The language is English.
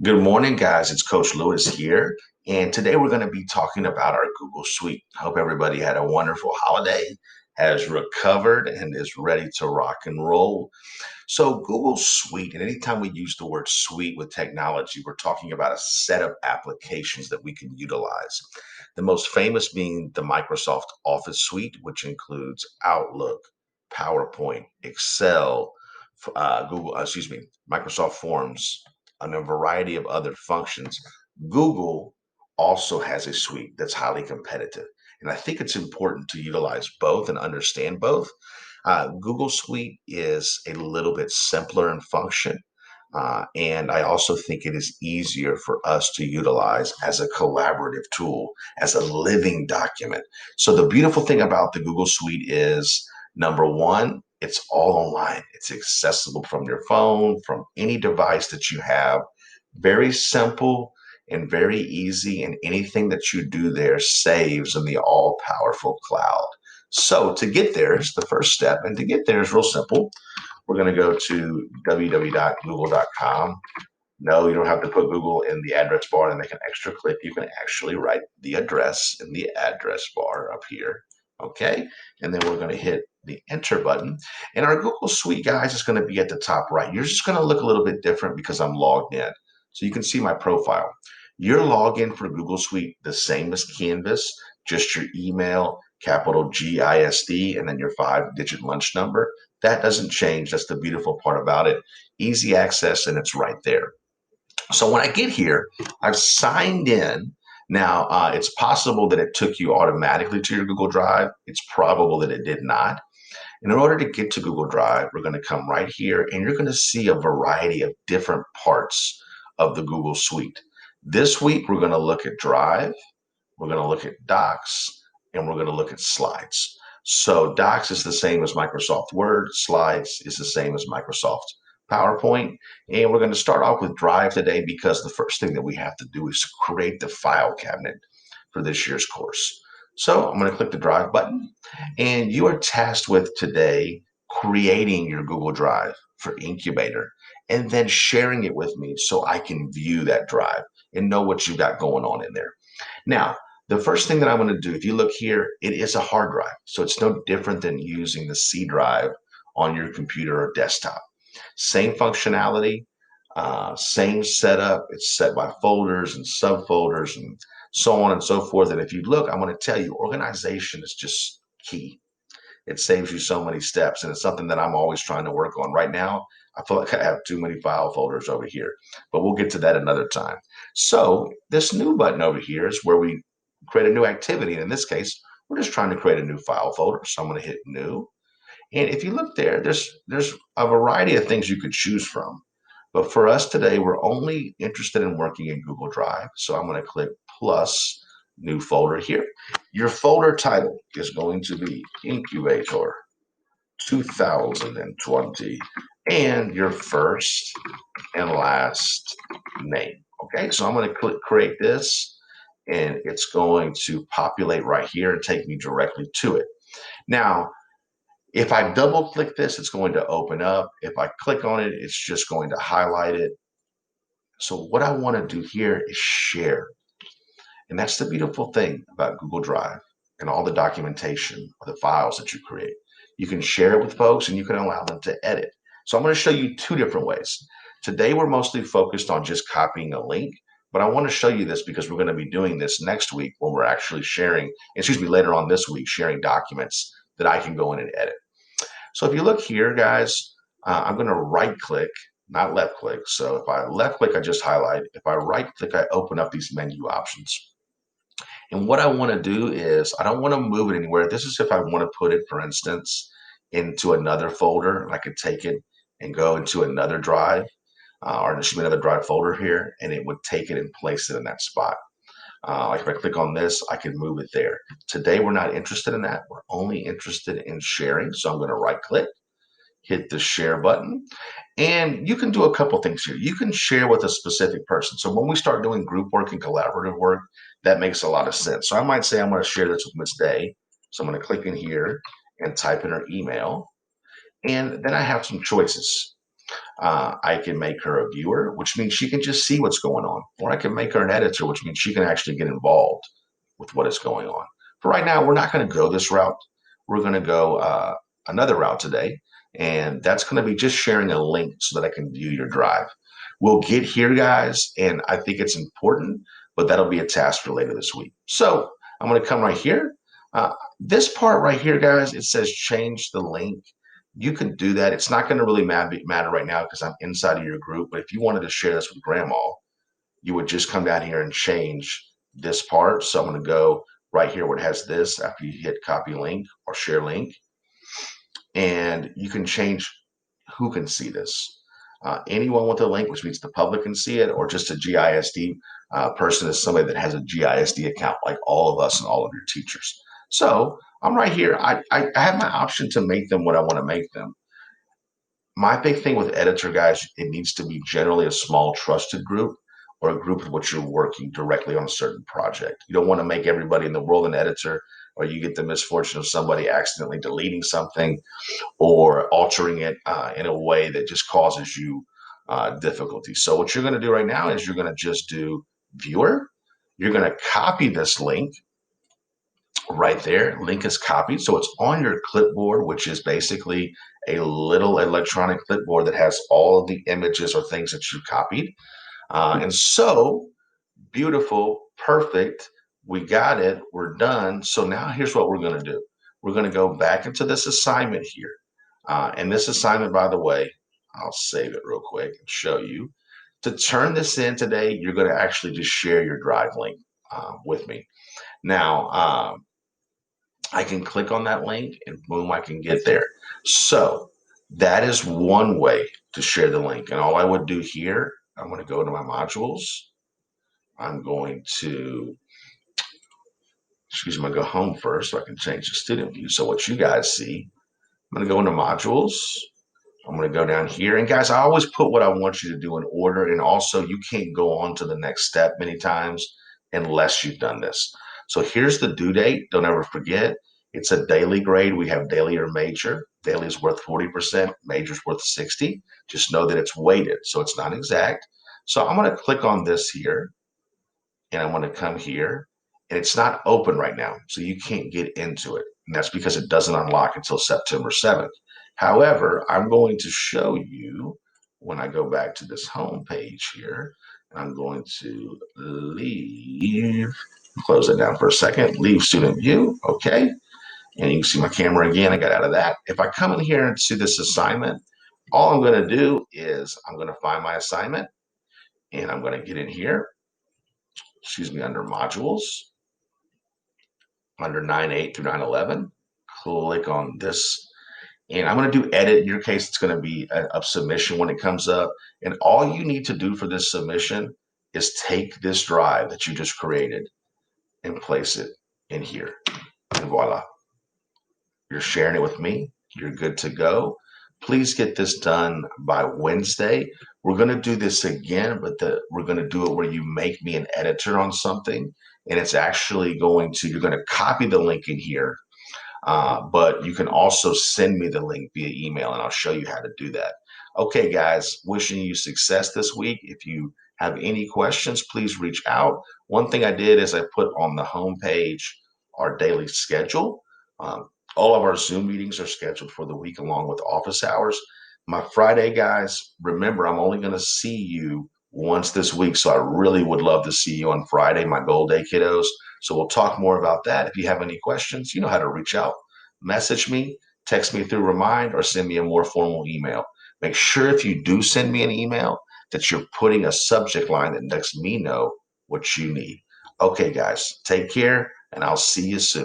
Good morning, guys. It's Coach Lewis here. And today we're going to be talking about our Google Suite. I hope everybody had a wonderful holiday, has recovered, and is ready to rock and roll. So, Google Suite, and anytime we use the word suite with technology, we're talking about a set of applications that we can utilize. The most famous being the Microsoft Office Suite, which includes Outlook, PowerPoint, Excel, Microsoft Forms, and a variety of other functions. Google also has a suite that's highly competitive. And I think it's important to utilize both and understand both. Google Suite is a little bit simpler in function. And I also think it is easier for us to utilize as a collaborative tool, as a living document. So, the beautiful thing about the Google Suite is number one, it's all online. It's accessible from your phone, from any device that you have. Very simple and very easy. And anything that you do there saves in the all powerful cloud. So, to get there is the first step. And to get there is real simple. We're going to go to www.google.com. No, you don't have to put Google in the address bar and make an extra click. You can actually write the address in the address bar up here. Okay. And then we're going to hit the enter button. And our Google Suite, guys, is going to be at the top right. You're just going to look a little bit different because I'm logged in. So you can see my profile. Your login for Google Suite, the same as Canvas, just your email, capital GISD, and then your 5-digit lunch number. That doesn't change. That's the beautiful part about it. Easy access, and it's right there. So when I get here, I've signed in. Now, it's possible that it took you automatically to your Google Drive. It's probable that it did not. And in order to get to Google Drive, we're going to come right here and you're going to see a variety of different parts of the Google Suite. This week, we're going to look at Drive, we're going to look at Docs, and we're going to look at Slides. So Docs is the same as Microsoft Word, Slides is the same as Microsoft PowerPoint. And we're going to start off with Drive today because the first thing that we have to do is create the file cabinet for this year's course. So I'm going to click the Drive button, and you are tasked with today creating your Google Drive for Incubator and then sharing it with me so I can view that drive and know what you got going on in there. Now, the first thing that I'm going to do, if you look here, it is a hard drive. So it's no different than using the C drive on your computer or desktop. Same functionality, same setup. It's set by folders and subfolders and so on and so forth. And if you look, I'm going to tell you, organization is just key. It saves you so many steps, and it's something that I'm always trying to work on. Right now, I feel like I have too many file folders over here, but we'll get to that another time. So this new button over here is where we create a new activity. And in this case, we're just trying to create a new file folder. So I'm going to hit new. And if you look there, there's a variety of things you could choose from. But for us today, we're only interested in working in Google Drive. So I'm going to click plus new folder here. Your folder title is going to be Incubator 2020 and your first and last name. Okay, so I'm going to click create this and it's going to populate right here and take me directly to it. Now, if I double click this, it's going to open up. If I click on it, it's just going to highlight it. So what I want to do here is share. And that's the beautiful thing about Google Drive and all the documentation or the files that you create. You can share it with folks and you can allow them to edit. So I'm going to show you two different ways. Today, we're mostly focused on just copying a link, but I want to show you this because we're going to be doing this next week when we're actually sharing, later on this week, sharing documents that I can go in and edit. So if you look here, guys, I'm going to right click, not left click. So if I left click, I just highlight. If I right click, I open up these menu options. And what I want to do is I don't want to move it anywhere. This is if I want to put it, for instance, into another folder. And I could take it and go into another drive, or there should be another drive folder here, and it would take it and place it in that spot. Like if I click on this, I can move it there. Today, we're not interested in that. We're only interested in sharing. So I'm going to right click, hit the share button. And you can do a couple things here. You can share with a specific person. So when we start doing group work and collaborative work, that makes a lot of sense. So I might say I'm going to share this with Miss Day. So I'm going to click in here and type in her email. And then I have some choices. I can make her a viewer, which means she can just see what's going on. Or I can make her an editor, which means she can actually get involved with what is going on. For right now, we're not going to go this route. We're going to go another route today. And that's going to be just sharing a link so that I can view your drive. We'll get here, guys, and I think it's important, but that'll be a task for later this week. So I'm going to come right here. This part right here, guys, it says change the link. You can do that. It's not going to really matter right now because I'm inside of your group. But if you wanted to share this with grandma, you would just come down here and change this part. So I'm going to go right here where it has this after you hit copy link or share link. And you can change who can see this. Anyone with a link, which means the public can see it, or just a GISD person is somebody that has a GISD account, like all of us and all of your teachers. So I'm right here. I have my option to make them what I want to make them. My big thing with editor, guys, it needs to be generally a small trusted group or a group with which you're working directly on a certain project. You don't want to make everybody in the world an editor, or you get the misfortune of somebody accidentally deleting something or altering it in a way that just causes you difficulty. So what you're going to do right now is you're going to just do viewer. You're going to copy this link right there. Link is copied. So it's on your clipboard, which is basically a little electronic clipboard that has all of the images or things that you copied. And so beautiful, perfect. We got it. We're done. So now here's what we're going to do. We're going to go back into this assignment here. And this assignment, by the way, I'll save it real quick and show you. To turn this in today, you're going to actually just share your drive link with me. Now, I can click on that link and boom, I can get there. So that is one way to share the link. And all I would do here, I'm going to go to my modules. I'm going to, excuse me, I'm going to go home first so I can change the student view. So what you guys see, I'm going to go into modules. I'm going to go down here. And guys, I always put what I want you to do in order. And also, you can't go on to the next step many times unless you've done this. So here's the due date. Don't ever forget. It's a daily grade. We have daily or major. Daily is worth 40%. Major is worth 60. Just know that it's weighted, so it's not exact. So I'm going to click on this here. And I'm going to come here. And it's not open right now, so you can't get into it. And that's because it doesn't unlock until September 7th. However, I'm going to show you when I go back to this home page here, and I'm going to leave, close it down for a second, leave student view, okay. And you can see my camera again, I got out of that. If I come in here and see this assignment, all I'm gonna do is I'm gonna find my assignment, and I'm gonna get in here, excuse me, under modules, under 9.8 through 9.11, click on this. And I'm going to do edit. In your case, it's going to be a submission when it comes up. And all you need to do for this submission is take this drive that you just created and place it in here. And voila, you're sharing it with me. You're good to go. Please get this done by Wednesday. We're going to do this again, but we're going to do it where you make me an editor on something. And it's actually going to, you're going to copy the link in here. But you can also send me the link via email and I'll show you how to do that. Okay, guys, wishing you success this week. If you have any questions, please reach out. One thing I did is I put on the home page our daily schedule. All of our Zoom meetings are scheduled for the week along with office hours. My Friday, guys, remember, I'm only going to see you once this week. So I really would love to see you on Friday, my goal day, kiddos. So we'll talk more about that. If you have any questions, you know how to reach out. Message me, text me through Remind, or send me a more formal email. Make sure if you do send me an email that you're putting a subject line that lets me know what you need. Okay, guys, take care, and I'll see you soon.